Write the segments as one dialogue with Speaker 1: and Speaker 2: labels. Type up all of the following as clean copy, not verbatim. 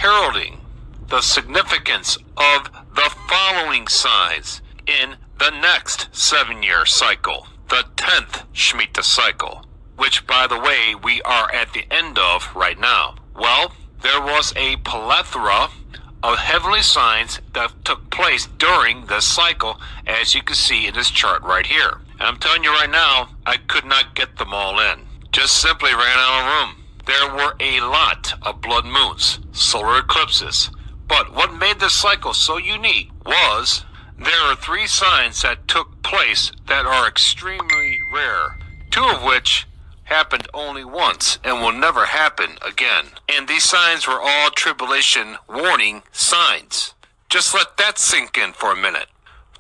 Speaker 1: heralding the significance of the following signs in the next 7-year cycle, the 10th Shemitah cycle, which, by the way, we are at the end of right now. Well, there was a plethora of heavenly signs that took place during this cycle, as you can see in this chart right here. And I'm telling you right now, I could not get them all in. Just simply ran out of room. There were a lot of blood moons, solar eclipses. But what made this cycle so unique was there are 3 signs that took place that are extremely rare, 2 of which happened only once and will never happen again. And these signs were all tribulation warning signs. Just let that sink in for a minute.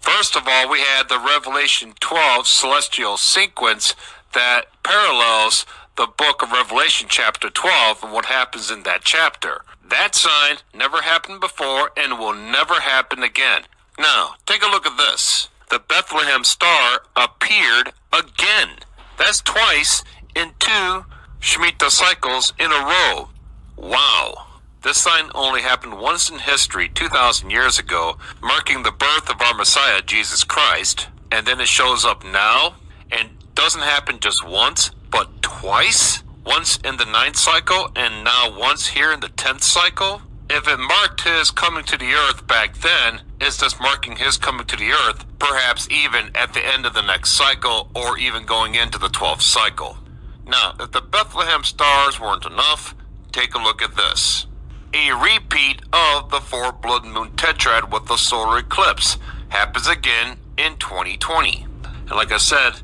Speaker 1: First of all, we had the Revelation 12 celestial sequence that parallels the book of Revelation chapter 12 and what happens in that chapter. That sign never happened before and will never happen again. Now, take a look at this. The Bethlehem star appeared again. That's twice in 2 Shemitah cycles in a row. Wow. This sign only happened once in history, 2,000 years ago, marking the birth of our Messiah, Jesus Christ. And then it shows up now, and doesn't happen just once, but twice? Once in the 9th cycle, and now once here in the 10th cycle? If it marked his coming to the earth back then, is this marking his coming to the earth, perhaps even at the end of the next cycle, or even going into the 12th cycle? Now, if the Bethlehem stars weren't enough, take a look at this. A repeat of the 4 blood moon tetrad with the solar eclipse happens again in 2020. And like I said,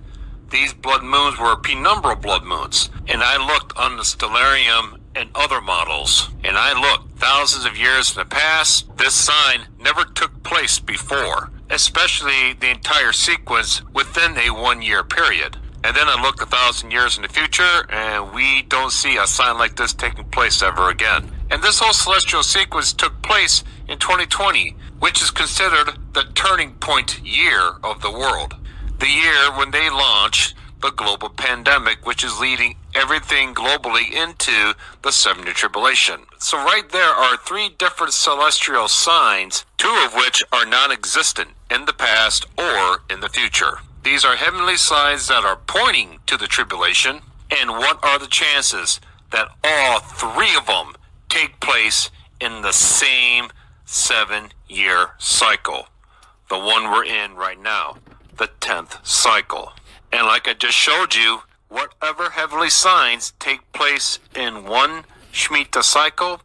Speaker 1: these blood moons were penumbral blood moons. And I looked on the Stellarium and other models, and I looked thousands of years in the past. This sign never took place before, especially the entire sequence within a 1-year period. And then I looked 1,000 years in the future, and we don't see a sign like this taking place ever again. And this whole celestial sequence took place in 2020, which is considered the turning point year of the world. The year when they launched the global pandemic, which is leading everything globally into the 7-year tribulation. So right there are 3 different celestial signs, 2 of which are non-existent in the past or in the future. These are heavenly signs that are pointing to the tribulation, and what are the chances that all 3 of them take place in the same 7-year cycle, the one we're in right now, the 10th cycle. And like I just showed you, whatever heavenly signs take place in one Shemitah cycle